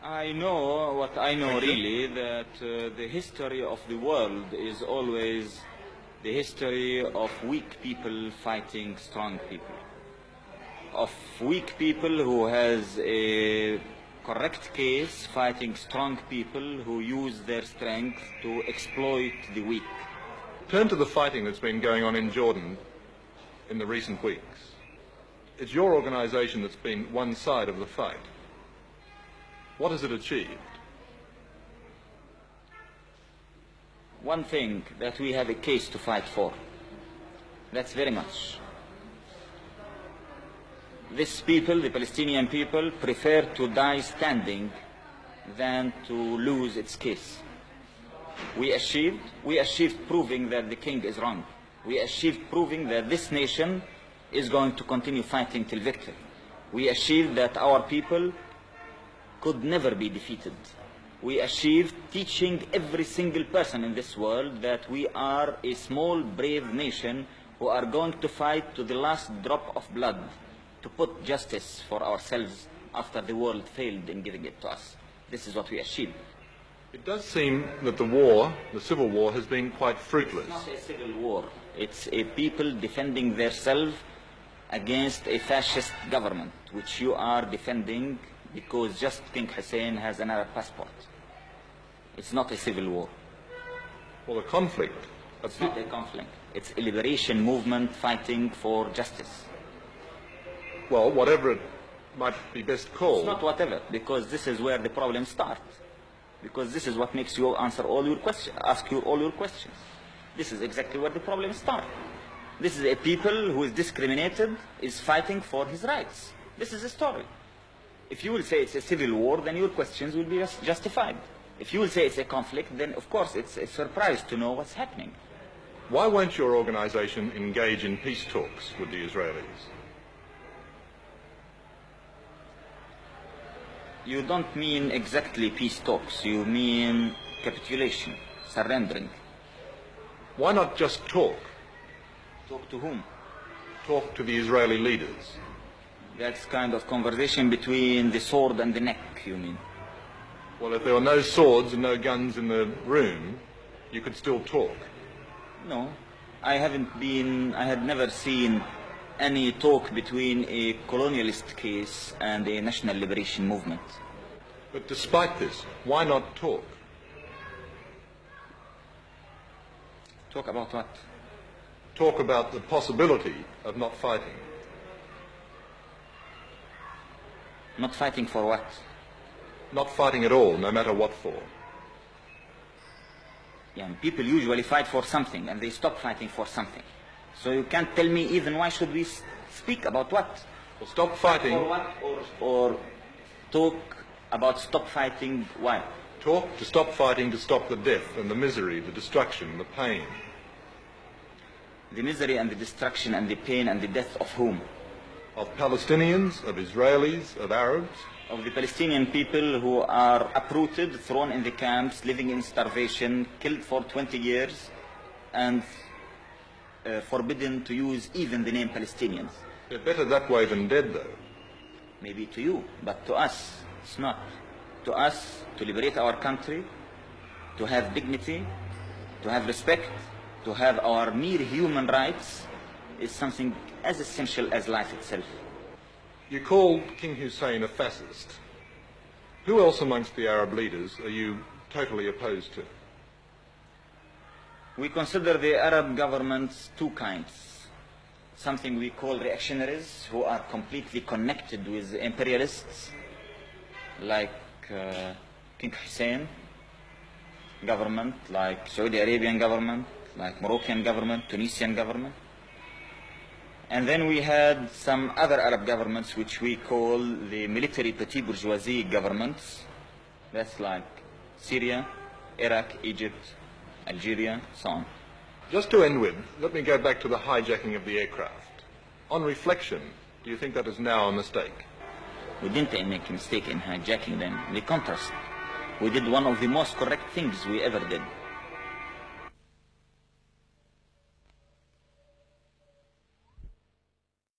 I know what I know really, that the history of the world is always the history of weak people fighting strong people. Of weak people who has a correct case fighting strong people who use their strength to exploit the weak. Turn to the fighting that's been going on in Jordan in the recent weeks. It's your organization that's been one side of the fight. What has it achieved? One thing, that we have a case to fight for. That's very much. These people, the Palestinian people, prefer to die standing than to lose its case. We achieved proving that the king is wrong. We achieved proving that this nation is going to continue fighting till victory. We achieved that our people could never be defeated. We achieved teaching every single person in this world that we are a small, brave nation who are going to fight to the last drop of blood to put justice for ourselves after the world failed in giving it to us. This is what we achieved. It does seem that the war, the civil war, has been quite fruitless. It's not a civil war. It's a people defending themselves against a fascist government, which you are defending because just King Hussein has an Arab passport. It's not a civil war. Well, a conflict. It's not a conflict. It's a liberation movement fighting for justice. Well, whatever it might be best called. It's not whatever, because this is where the problems start. Because this is what makes you ask you all your questions. This is exactly where the problems start. This is a people who is discriminated, is fighting for his rights. This is the story. If you will say it's a civil war, then your questions will be justified. If you will say it's a conflict, then of course it's a surprise to know what's happening. Why won't your organization engage in peace talks with the Israelis? You don't mean exactly peace talks. You mean capitulation, surrendering. Why not just talk? Talk to whom? Talk to the Israeli leaders. That's kind of conversation between the sword and the neck, you mean? Well, if there were no swords and no guns in the room, you could still talk. No, I had never seen any talk between a colonialist case and a national liberation movement. But despite this, why not talk? Talk about what? Talk about the possibility of not fighting. Not fighting for what? Not fighting at all, no matter what for. Yeah, people usually fight for something and they stop fighting for something. So you can't tell me even why should we speak about what? Well, stop fighting. For what? Or talk about stop fighting why? Talk to stop fighting, to stop the death and the misery, the destruction, the pain. The misery and the destruction and the pain and the death of whom? Of Palestinians, of Israelis, of Arabs. Of the Palestinian people who are uprooted, thrown in the camps, living in starvation, killed for 20 years, and forbidden to use even the name Palestinians. They're better that way than dead, though. Maybe to you, but to us, it's not. To us, to liberate our country, to have dignity, to have respect, to have our mere human rights, is something as essential as life itself. You called King Hussein a fascist. Who else amongst the Arab leaders are you totally opposed to? We consider the Arab governments two kinds. Something we call reactionaries, who are completely connected with imperialists, like King Hussein government, like Saudi Arabian government, like Moroccan government, Tunisian government. And then we had some other Arab governments which we call the military petit bourgeoisie governments. That's like Syria, Iraq, Egypt, Algeria, so on. Just to end with, let me go back to the hijacking of the aircraft. On reflection, do you think that is now a mistake? We didn't make a mistake in hijacking them. The contrast. We did one of the most correct things we ever did.